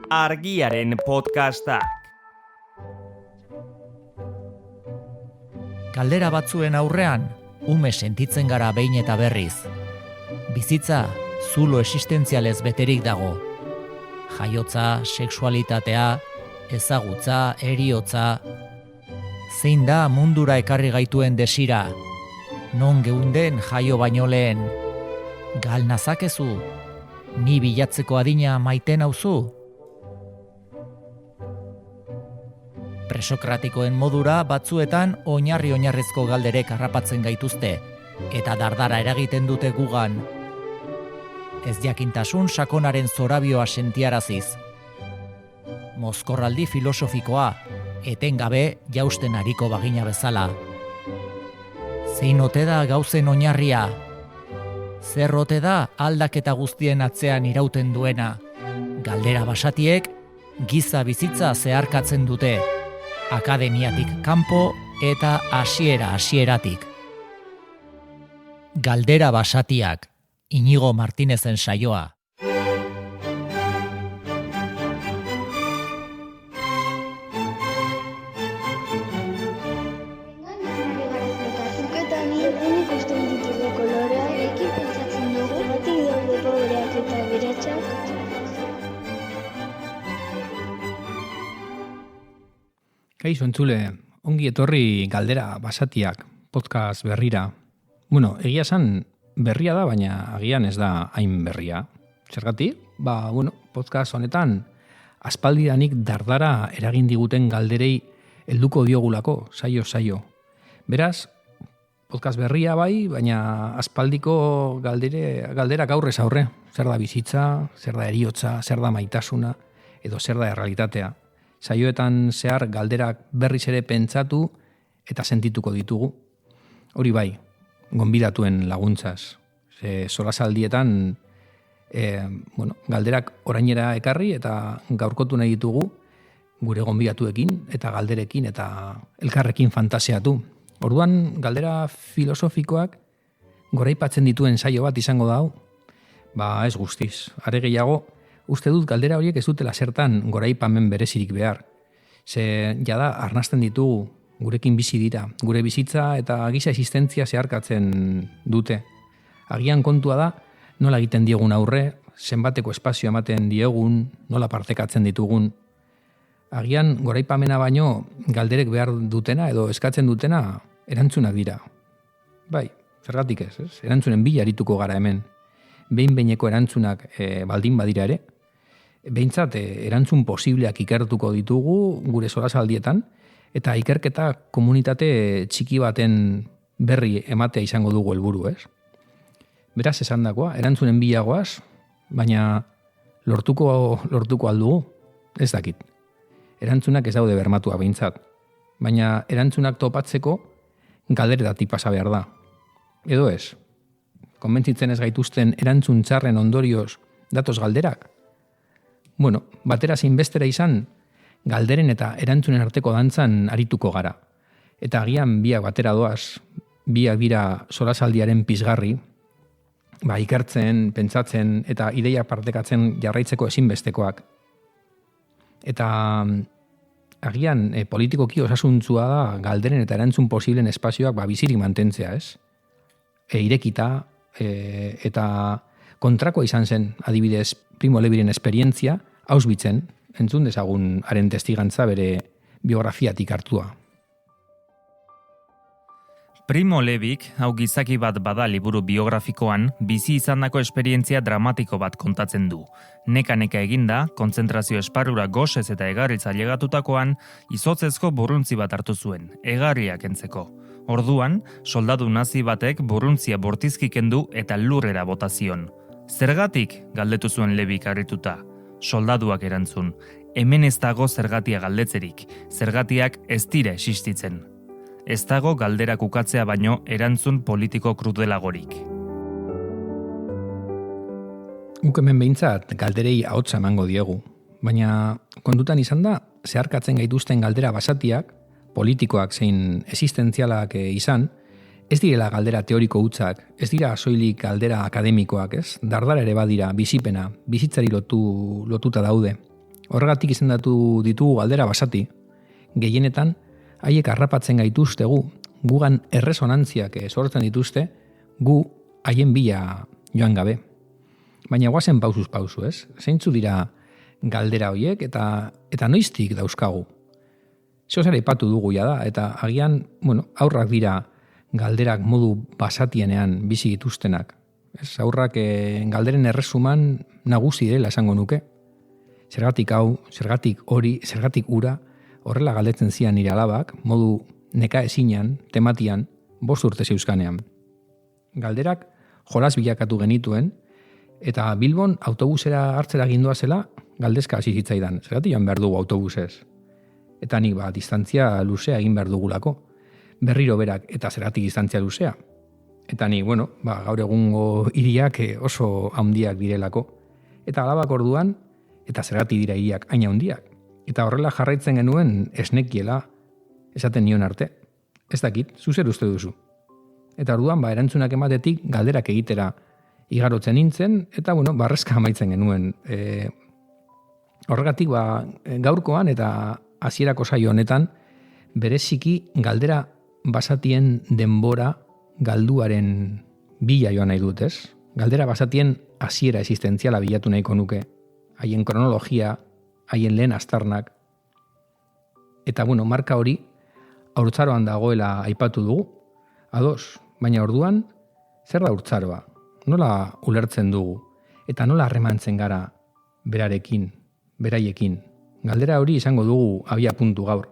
Argiaren podcastak. Galdera batzuen aurrean, ume sentitzen gara behin eta berriz. Bizitza, zulo existentzialez beterik dago. Jaiotza, sexualitatea, ezagutza, heriotza. Zein da mundura ekarri gaituen desira? Non geunden jaio baino lehen? Gal nazakezu? Ni bilatzeko adina maite nauzu? Presokratikoen modura batzuetan oinarrizko galderek harrapatzen gaituzte, eta dardara eragiten dute gugan. Ez jakintasun sakonaren zorabioa sentiaraziz. Mozkorraldi filosofikoa, etengabe jausten ariko bagina bezala. Zein ote da gauzen oinarria? Zer ote da aldaketa guztien atzean irauten duena? Galdera basatiek giza bizitza zeharkatzen dute. Akademiatik kanpo eta hasieratik. Galdera basatiak, Inigo Martinezen saioa. Kaixo entzule, ongi etorri Galdera basatiak podcast berrira. Egia esan berria da, baina agian ez da hain berria. Zergatik? Podcast honetan aspaldidanik dardara eragin diguten galderei helduko diogulako, saio. Beraz, podcast berria bai, baina aspaldiko galderak aurrez aurre. Zer da bizitza, zer da heriotza, zer da maitasuna, edo zer da errealitatea. Saioetan zehar galderak berriz ere pentsatu eta sentituko ditugu. Hori bai, gonbidatuen laguntzaz. Solasaldietan galderak orainera ekarri eta gaurkotu nahi ditugu gure gonbidatuekin eta galderekin eta elkarrekin fantasiatu. Orduan galdera filosofikoak goraipatzen dituen saio bat izango da hau. Ez guztiz, are gehiago, uste dut galdera horiek ez dutela zertan goraipamen berezirik behar. Jada arnasten ditugu, gurekin bizi dira, gure bizitza eta giza existentzia zeharkatzen dute. Agian kontua da, nola egiten diegun aurre, zenbateko espazio ematen diegun, nola partekatzen ditugun. Agian goraipamena baino galderek behar dutena edo eskatzen dutena erantzunak dira. Bai, zergatik ez? Erantzunen bila arituko gara hemen. Behin-behineko erantzunak baldin badira ere, behintzat erantzun posibleak ikertuko ditugu gure solasaldietan, eta ikerketa komunitate txiki baten berri ematea izango dugu helburu, ez? Beraz esandakoa, erantzunen bilagoaz, baina lortuko aldugu, ez dakit. Erantzunak ez daude bermatua behintzat, baina erantzunak topatzeko galderetatik pasa behar da. Edo ez? Konbentzitzen ez gaituzten erantzun txarren ondorioz datoz galderak? Batera zein bestera izan, galderen eta erantzunen arteko dantzan arituko gara. Eta agian biak batera doaz, biak dira solasaldiaren pizgarri, ikertzen, pentsatzen eta ideia partekatzen jarraitzeko ezinbestekoak. Eta agian politikoki osasuntzua da galderen eta erantzun posiblen espazioak bizirik mantentzea, ez? Irekita, eta kontrakoa izan zen, adibidez, Primo Leviren esperientzia, Auschwitzen, entzun dezagun haren testigantza bere biografiatik hartua. Primo Levik, hau gizaki bat bada liburu biografikoan, bizi izandako esperientzia dramatiko bat kontatzen du. Neka eginda, kontzentrazio esparrura gosez eta egarritz ailegatutakoan, izotzezko burruntzi bat hartu zuen, egarriak entzeko. Orduan, soldadu nazi batek burruntzia bortizki kendu eta lurrera bota zion. Zergatik galdetu zuen Levik harrituta. Soldaduak erantzun. Hemen ez dago zergatia galdetzerik. Zergatiak ez dira existitzen. Ez dago galderak ukatzea baino erantzun politiko krudelagorik. Guk hemen behintzat galderei ahotsa emango diegu. Baina kontutan izan da, zeharkatzen gaituzten galdera basatiak, politikoak zein existentzialak izan, ez direla galdera teoriko hutsak, ez dira soilik galdera akademikoak, ez? Dardara ere badira, bizipena, bizitzari lotuta daude. Horregatik izendatu ditugu galdera basati. Gehienetan, haiek harrapatzen gaituztegu, gugan erresonantziak sortzen dituzte, gu haien bila joan gabe. Baina guazen pausuz pausu, ez? Zeintzu dira galdera horiek eta noiztik dauzkagu. Zeo zer aipatu dugu da, eta agian, aurrak dira galderak modu basatienean bizi dituztenak. Ez, aurrak galderen erresuman nagusi dela esango nuke. Zergatik hau, zergatik hori, zergatik ura, horrela galdetzen zian nire alabak, modu neka ezinan, tematian, 5 urte zeuzkanean. Galderak jolas bilakatu genituen, eta Bilbon autobusera hartzera gindua zela, galdezka hasi zitzaidan. Zergatik joan behar dugu autobusez. Eta nik distantzia luzea egin behar dugulako. Berriro berak, eta zergatik distantzia luzea. Eta nik, gaur egungo hiriak oso handiak direlako. Eta alabak orduan, eta zergatik dira hiriak hain handiak. Eta horrela jarraitzen genuen esnekiela esaten nion arte. Ez dakit, zu zer uste duzu. Eta orduan, erantzunak ematetik galderak egitera igarotzen nintzen, eta barrezka amaitzen genuen. Horregatik gaurkoan eta hasierako saio honetan, bereziki galdera basatien denbora galduaren bila joan nahi dut, ez? Galdera basatien hasiera existentziala bilatu nahiko nuke, haien kronologia, haien lehen aztarnak. Eta marka hori, haurtzaroan dagoela aipatu dugu, ados, baina orduan, zer da haurtzaroa? Nola ulertzen dugu? Eta nola harremantzen gara berarekin, beraiekin? Galdera hori izango dugu abia puntu gaur.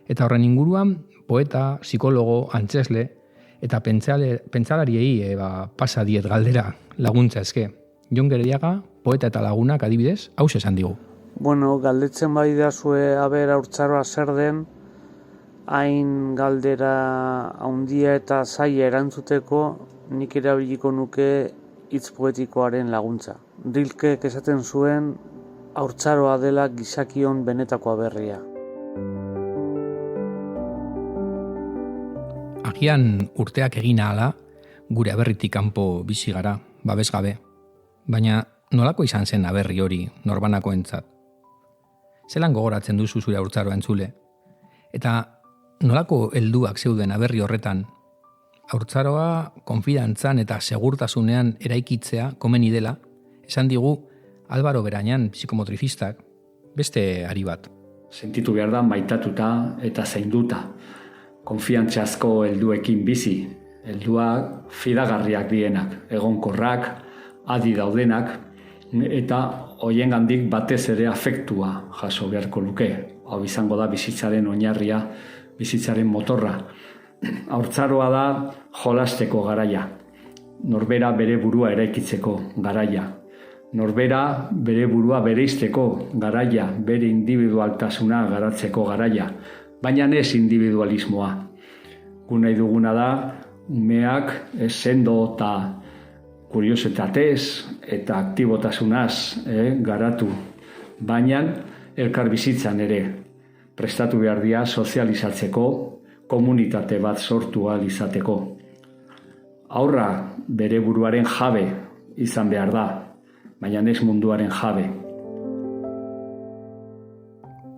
Eta horren inguruan, poeta, psikologo, antzesle, eta pentsalariei pasa diet galdera laguntza eske. Jon Gerediaga, poeta eta lagunak adibidez, hau esan digu. Galdetzen bai dazue haber haurtzaroa zer den, hain galdera handia eta zaila erantzuteko, nik erabiliko nuke hitz poetikoaren laguntza. Rilkek esaten zuen, haurtzaroa dela gizakion benetako aberria. Agian urteak egin ahala, gure aberritik kanpo bizi gara, babes gabe. Baina nolako izan zen aberri hori norbanakoentzat? Zelan gogoratzen duzu zure haurtzaroa entzule? Eta nolako helduak zeuden aberri horretan? Haurtzaroa konfidantzan eta segurtasunean eraikitzea komeni dela, esan digu Álvaro Berañan, psikomotrifistak, beste ari bat. Sentitu behar da maitatuta eta zainduta. Konfiantzazko helduekin bizi. Helduak fidagarriak dienak, egonkorrak, adi daudenak, eta hoiengandik batez ere afektua jaso beharko luke. Hau izango da bizitzaren oinarria, bizitzaren motorra. Haurtzaroa da jolasteko garaia. Norbera bere burua eraikitzeko garaia. Norbera bere burua bereizteko garaia, bere individualtasuna garatzeko garaia, baina ez individualismoa. Gu nahi duguna da, umeak sendo eta kuriosetatez eta aktibotasunaz garatu, baina elkar bizitzan ere prestatu behar dira sozializatzeko, komunitate bat sortu ahal izateko. Haurra bere buruaren jabe izan behar da, baina ez munduaren jabe.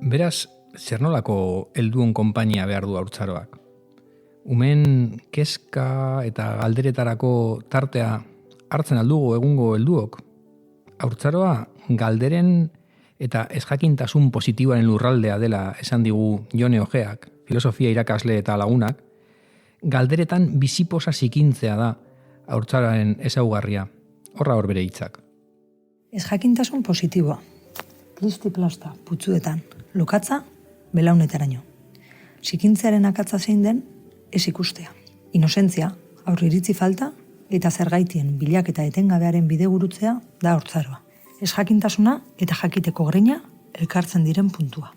Beraz, zer nolako helduen konpainia behar du haurtzaroak? Umen kezka eta galderetarako tartea hartzen aldugu egungo helduok? Haurtzaroa galderen eta ezjakintasun positiboaren lurraldea dela esan digu Jone Ojeak, filosofia irakasle eta lagunak, galderetan biziposa zikintzea da haurtzaroaren ezaugarria. Horra hor bere hitzak. Ezjakintasun positiboa. Kristiplasta putzuetan, lokatza, belaunetaraino. Zikintzearen akatza zein den, ez ikustea. Inozentzia, aurriritzi falta, eta zergaitien bilaketa etengabearen bidegurutzea da haurtzaroa. Ezjakintasuna eta jakiteko grina elkartzen diren puntua.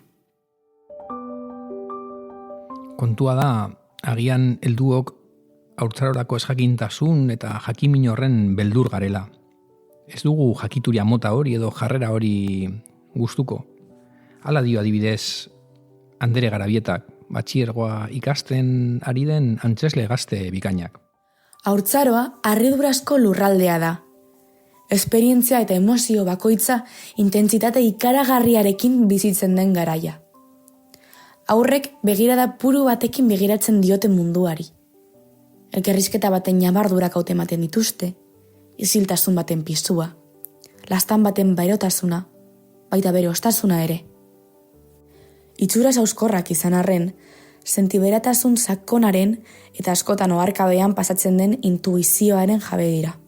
Kontua da, agian helduok haurtzarorako ezjakintasun eta jakimin horren beldur garela. Ez dugu jakituria mota hori edo jarrera hori gustuko. Hala dio adibidez Andere Garabietak, batxiergoa ikasten ari den antzesle gazte bikainak. Haurtzaroa harridurazko lurraldea da. esperientzia eta emozio bakoitza intentsitate ikaragarriarekin bizitzen den garaia. Haurrek begirada puru batekin begiratzen diote munduari. Elkarrizketa baten ñabardurak hautematen dituzte, isiltasun baten pisua, lastan baten bairotasuna, baita bere ostasuna ere. Itxuraz auskorrak izan arren, sentiberatasun sakonaren eta askotan oharkabean pasatzen den intuizioaren jabe dira.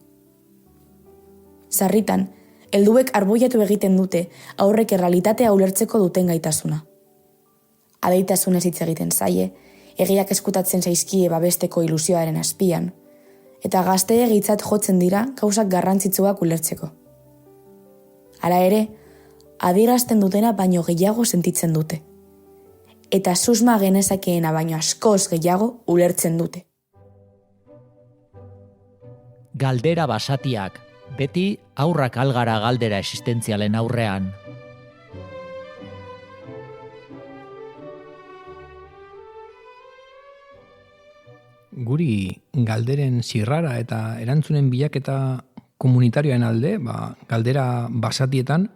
Sarritan, helduek arboiatu egiten dute aurrek errealitatea ulertzeko duten gaitasuna. Adeitasunez hitz egiten zaie, egiak eskutatzen zaizkie babesteko ilusioaren azpian, eta gazteegitzat jotzen dira gauzak garrantzitsuak ulertzeko. Hala ere, adierazten dutena baino gehiago sentitzen dute. Eta susma genezakeena baino askoz gehiago ulertzen dute. Galdera basatiak, beti aurrak algara galdera existentzialen aurrean. Guri galderen zirrara eta erantzunen bilaketa komunitarioen alde, galdera basatietan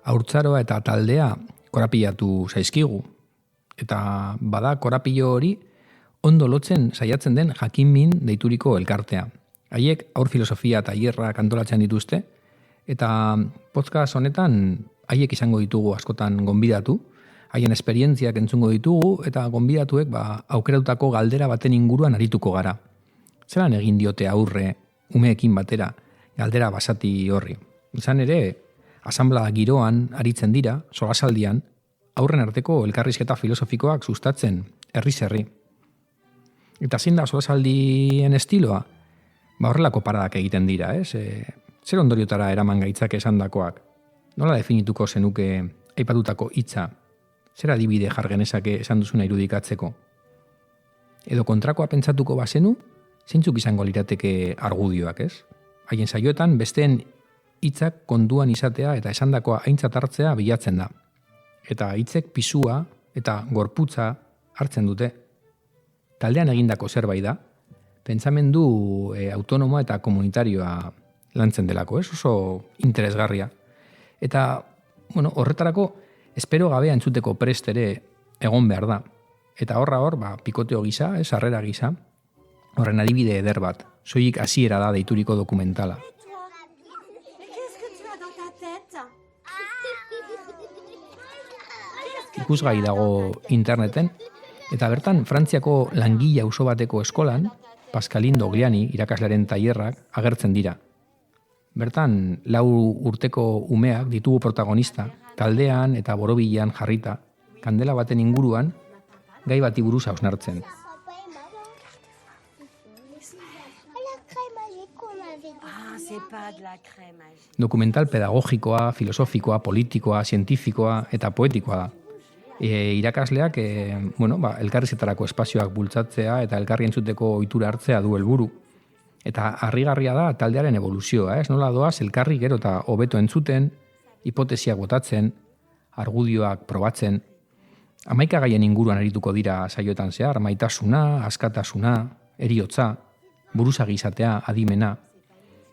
haurtzaroa eta taldea korapilatu zaizkigu. Eta bada korapilo hori ondo lotzen saiatzen den Jakinmin deituriko elkartea. Haiek aur filosofia tailerrak antolatzen dituzte, eta podcast honetan haiek izango ditugu askotan gonbidatu, haien esperientziak entzungo ditugu, eta gonbidatuek aukeratutako galdera baten inguruan arituko gara. Zelan egin diote aurre, umeekin batera, galdera basati horri. Izan ere, asanblada giroan aritzen dira, solasaldian, aurren arteko elkarrizketa filosofikoak sustatzen, herri-herri. Eta zein da solasaldien estiloa? Horrelako paradak egiten dira, ez? Zer ondoriotara eraman gaitzak esandakoak? Nola definituko zenuke aipatutako hitza? Zer adibide jar genezake esan duzuna irudikatzeko? Edo kontrakoa pentsatuko bazenu, zeintzuk izango lirateke argudioak, ez? Haien saioetan besteen hitzak konduan izatea eta esandakoa aintzat hartzea bilatzen da. Eta hitzek pisua eta gorputza hartzen dute. Taldean egindako zerbait da, pentsamendu autonomoa eta komunitarioa lantzen delako, ez? Oso interesgarria. Eta, horretarako espero gabea entzuteko prest ere egon behar da. Eta hor, pikoteo gisa, sarrera gisa, horren adibide eder bat, soilik hasiera da deituriko dokumentala. Ikusgai dago interneten, eta bertan Frantziako langile auzo bateko eskolan, Pascaline Dogliani irakaslearen tailerrak agertzen dira. Bertan 4 urteko umeak ditugu protagonista, taldean eta borobilean jarrita, kandela baten inguruan, gai bati buruz hausnartzen. Dokumental pedagogikoa, filosofikoa, politikoa, zientifikoa eta poetikoa da. Irakasleak elkarrizketarako espazioak bultzatzea eta elkarri entzuteko ohitura hartzea du helburu. Eta harrigarria da taldearen evoluzioa, ez? Nola doaz elkarri gero eta hobeto entzuten, hipotesiak botatzen, argudioak probatzen. 11 gaien inguruan arituko dira saioetan zehar, maitasuna, askatasuna, heriotza, buruzagi izatea, adimena.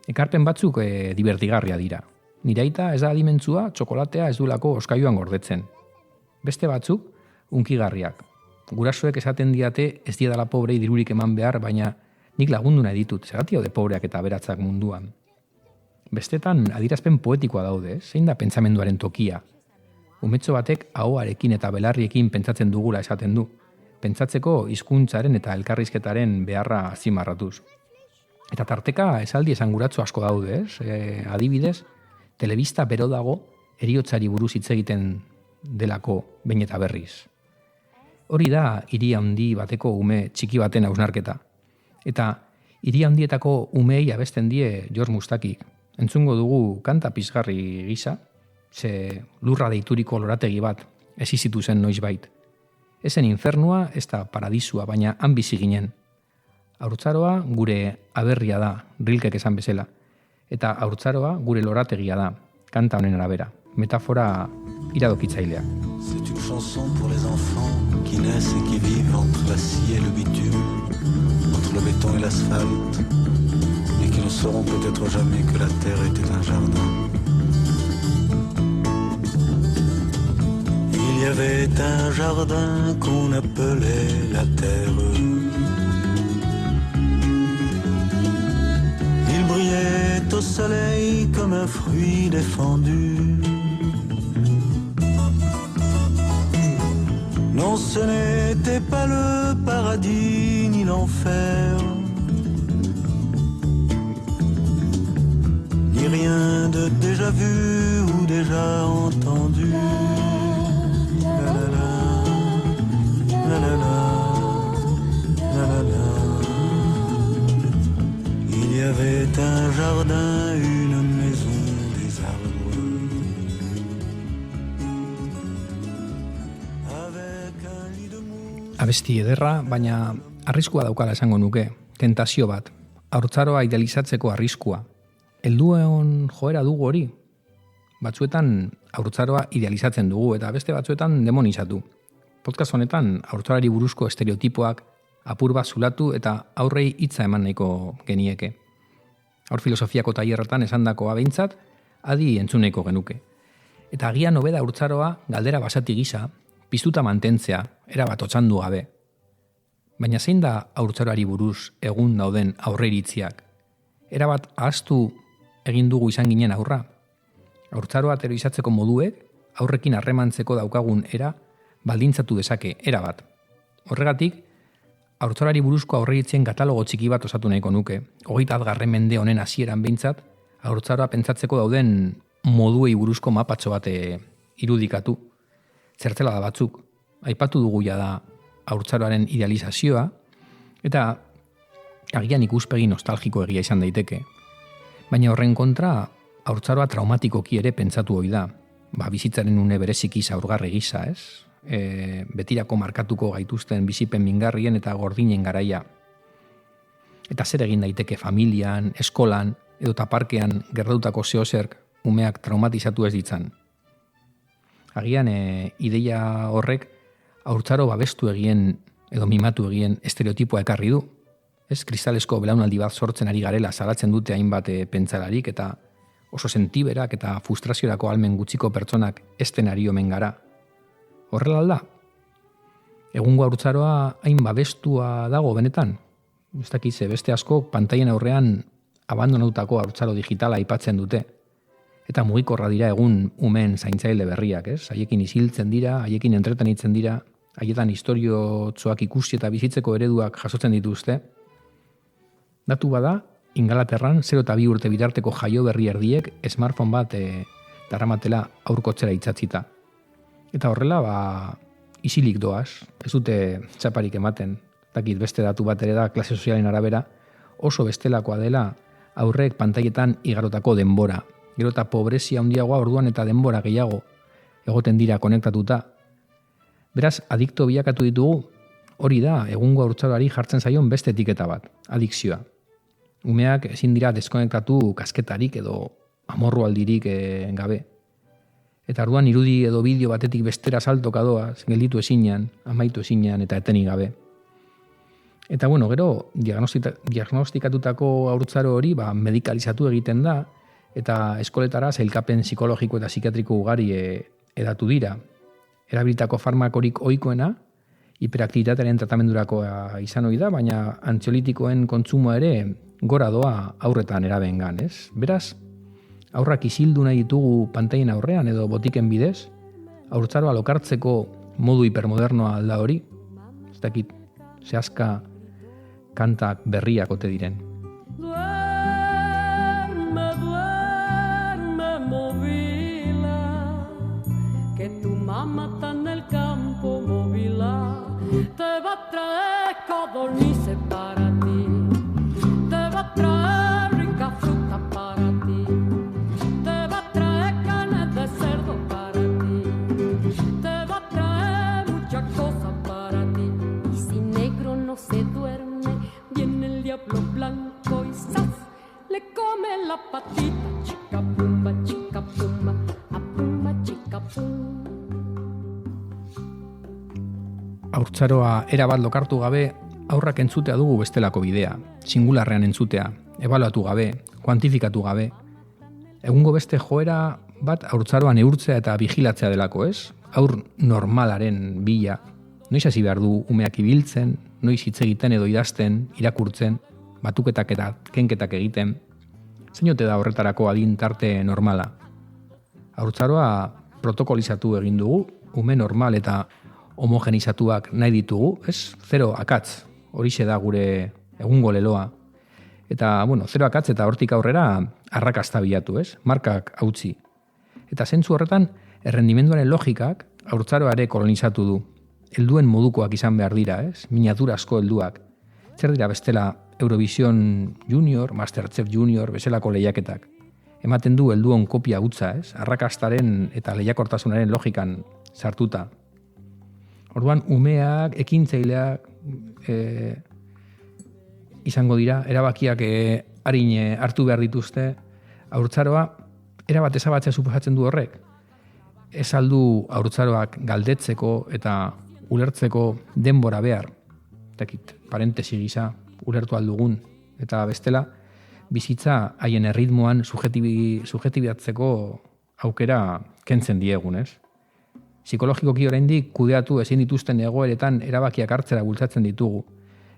Ekarpen batzuk divertigarria dira. Niraita ez da adimentzua, txokolatea ez duelako oskailuan gordetzen. Beste batzuk, unkigarriak. Gurasoek esaten diate ez diedala pobrei dirurik eman behar, baina nik lagundu nahi ditut, zergatik daude pobreak eta aberatzak munduan. Bestetan adierazpen poetikoa daude, zein da pentsamenduaren tokia. Umetxo batek ahoarekin eta belarriekin pentsatzen dugula esaten du, pentsatzeko hizkuntzaren eta elkarrizketaren beharra azimarratuz. Eta tarteka esaldi esanguratsu asko daude, adibidez, telebista bero dago heriotzari buruz hitz egiten delako behin eta berriz. Hori da hiri handi bateko ume txiki baten hausnarketa. Eta hiri handietako umeei abesten die George Mustakik. Entzungo dugu kanta pizgarri gisa, ze lurra deituriko lorategi bat existitu zen noizbait. Ezen infernua, ez da paradisua, baina han bizi ginen. Haurtzaroa gure aberria da, Rilkek esan bezala. Eta haurtzaroa gure lorategia da, kanta honen arabera. Metafora iradokitzailea. C'est une chanson pour les enfants qui naissent et qui vivent entre la scie et le bitume, entre le béton et l'asphalte, et qui ne sauront peut-être jamais que la terre était un jardin. Il y avait un jardin qu'on appelait la terre. Il brillait au soleil comme un fruit défendu. Non, ce n'était pas le paradis ni l'enfer, ni rien de déjà vu ou déjà entendu. La la la, la la la, la la la. Il y avait un jardin, une maison, des arbres. Avec un lit de mousse. Abesti ederra, baina arriskua daukala esango nuke. Tentazio bat. Haurtzaroa idealizatzeko arriskua. Helduen joera dugu hori. Batzuetan haurtzaroa idealizatzen dugu eta beste batzuetan demonizatu. Podcast honetan haurtzarari buruzko estereotipoak apur bat zulatu eta aurrei hitza eman nahiko genieke. Haur filosofiako tailerretan esandakoa behintzat adi entzuneko genuke. Eta agian hobeda haurtzaroa galdera basati gisa piztuta mantentzea, erabat otsandu gabe. Baina zein da haurtzaroari buruz egun dauden aurreiritziak? Erabat ahaztu egin dugu izan ginen aurra. Haurtzaroa teroizatzeko moduek aurrekin harremantzeko daukagun era baldintzatu dezake, erabat. Horregatik, haurtzarari buruzko aurreiritzien katalogo txiki bat osatu nahiko nuke. 21. mende honen hasieran behintzat, haurtzaroa pentsatzeko dauden moduei buruzko mapatxo bat irudikatu. Zertzela da batzuk, aipatu dugu ja da haurtzaroaren idealizazioa, eta agian ikuspegi nostalgiko egia izan daiteke. Baina horren kontra, haurtzaroa traumatikoki ere pentsatu ohi da. Bizitzaren une bereziki zaurgarri gisa, ez? Betirako markatuko gaituzten bizipen mingarrien eta gordinen garaia. Eta zer egin daiteke familian, eskolan, edo parkean gertatutako zeozerk umeak traumatizatu ez ditzan. Agian ideia horrek haurtzaro babestu egien edo mimatu egien estereotipoa ekarri du. Ez, kristalesko belaunaldi bat sortzen ari garela salatzen dute hainbat pentsalarik eta oso sentiberak eta frustraziorako almen gutxiko pertsonak esten ari omen gara. Horrela alda? Egungo haurtzaroa hain babestua dago benetan? Ez dakize, beste asko pantaien aurrean abandonatutako haurtzaro digitala aipatzen dute. Eta mugikorra dira egun umeen zaintzaile berriak, ez? Haiekin isiltzen dira, haiekin entretenitzen dira, haietan historiotzoak ikusi eta bizitzeko ereduak jasotzen dituzte. Datu bada, Ingalaterran 0 eta 2 urte bitarteko jaio berri erdiek smartphone bat daramatela aurkotzera itzatzita. Eta horrela, isilik doaz, ez dute txaparik ematen. Dakit beste datu bat ere da, klase sozialen arabera, oso bestelakoa dela aurrek pantaietan igarotako denbora. Gero eta pobrezia handiagoa orduan eta denbora gehiago egoten dira konektatuta. Beraz, adikto bilakatu ditugu, hori da, egungo haurtzaroari jartzen zaion beste etiketa bat, adikzioa. Umeak ezin dira deskonektatu kasketarik edo amorrualdirik gabe. Eta orduan irudi edo bideo batetik bestera saltoka doaz, gelditu ezinean, amaitu ezinean eta etenik gabe. Eta gero, diagnostikatutako haurtzaro hori medikalizatu egiten da, eta eskoletara sailkapen psikologiko eta psikiatriko ugari edatu dira. Erabilitako farmakorik ohikoena, hiperaktibitatearen tratamendurakoa izan ohi da, baina antziolitikoen kontsumoa ere gora doa aurretan erabengan, ez? Beraz, aurrak isildu nahi ditugu pantaien aurrean edo botiken bidez, haurtzaroa lokartzeko modu hipermodernoa alda hori, ez dakit, zehazka kantak berriak ote diren. Duerme, duerme, movila, que tu mamá está en el campo, movila, te va a traer codornices para ti, te va a traer rica fruta para ti, te va a traer carne de cerdo para ti, te va a traer muchas cosas para ti. Y si negro no se duerme, viene el diablo blanco y ¡zas! Le come la patita, chica pumba, a pumba, chica pum. Haurtzaroa erabat lokartu gabe, aurrak entzutea dugu bestelako bidea, singularrean entzutea, ebaluatu gabe, kuantifikatu gabe. Egungo beste joera bat haurtzaroa neurtzea eta vigilatzea delako, ez? Haur normalaren bila. Noiz hasi behar du umeak ibiltzen, noiz hitz egiten edo idazten, irakurtzen, batuketak eta kenketak egiten. Zein ote da horretarako adin tarte normala? Haurtzaroa protokolizatu egin dugu, ume normal eta homogenizatuak nahi ditugu, ez? Zero akatz, horixe da gure egungo leloa. Eta, zero akatz eta hortik aurrera arrakasta bilatu, ez? Markak hautsi. Eta zentzu horretan, errendimenduaren logikak haurtzaroare kolonizatu du. Helduen modukoak izan behar dira, ez? Miniaturazko helduak. Zer dira bestela Eurovision Junior, Masterchef Junior, bezalako lehiaketak. Ematen du helduon kopia hutsa, ez? Arrakastaren eta lehiakortasunaren logikan sartuta. Orduan, umeak, ekintzaileak izango dira, erabakiak harin hartu behar dituzte, haurtzaroa, erabat ezabatzea suposatzen du horrek. Ez aldu haurtzaroak galdetzeko eta ulertzeko denbora behar, parentesi gisa ulertu aldugun, eta bestela, bizitza haien erritmoan subjetibiatzeko aukera kentzen diegun, ez? Psikologikoki oraindik kudeatu ezin dituzten egoeretan erabakiak hartzera bultzatzen ditugu.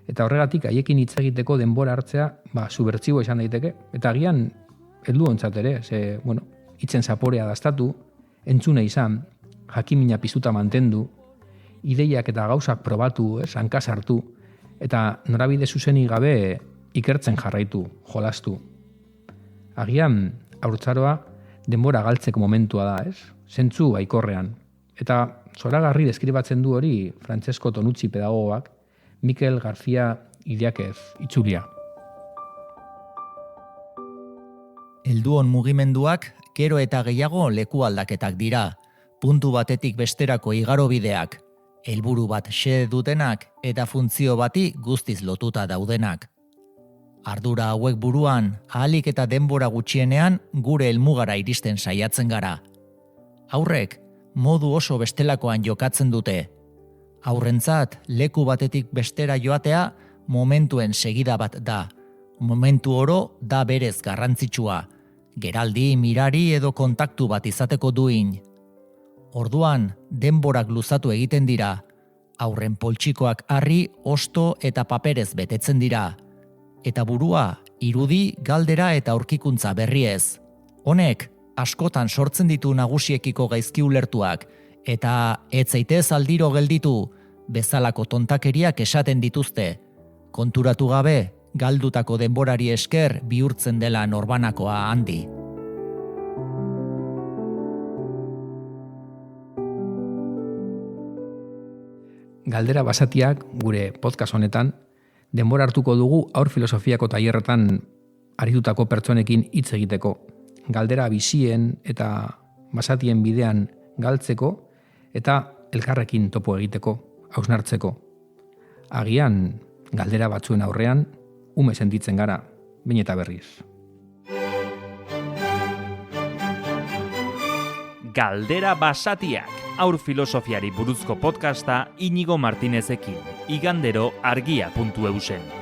Eta horregatik haiekin hitz egiteko denbora hartzea, subertsibo izan daiteke, eta agian helduontzat ere, hitzen zaporea dastatu, entzune izan, jakimina piztuta mantendu, ideiak eta gauzak probatu, hanka sartu, eta norabide zuzenik gabe ikertzen jarraitu, jolastu. Agian haurtzaroa denbora galtzeko momentua da, zentzu baikorrean. Eta zoragarri deskribatzen du hori Francesco Tonucci pedagogoak, Mikel García Idiáquez itzulia. Helduon mugimenduak gero eta gehiago leku aldaketak dira, puntu batetik besterako igarobideak, helburu bat xede dutenak eta funtzio bati guztiz lotuta daudenak. Ardura hauek buruan, ahalik eta denbora gutxienean gure helmugara iristen saiatzen gara. Haurrek modu oso bestelakoan jokatzen dute. Haurrentzat leku batetik bestera joatea momentuen segida bat da. Momentu oro da berez garrantzitsua. Geraldi, mirari edo kontaktu bat izateko duin. Orduan, denborak luzatu egiten dira. Haurren poltsikoak harri, osto eta paperez betetzen dira. Eta burua, irudi, galdera eta aurkikuntza berriez. Honek, askotan sortzen ditu nagusiekiko gaizki ulertuak, eta ez zaitez aldiro gelditu, bezalako tontakeriak esaten dituzte. Konturatu gabe, galdutako denborari esker bihurtzen dela norbanakoa handi. Galdera basatiak gure podcast honetan, denbora hartuko dugu haur filosofiako tailerretan aritutako pertsonekin hitz egiteko. Galdera bizien eta basatien bidean galtzeko eta elkarrekin topo egiteko, hausnartzeko. Agian, galdera batzuen aurrean, ume sentitzen gara, behin eta berriz. Galdera basatiak, haur filosofiari buruzko podcasta Inigo Martinezekin, igandero argia.eusen.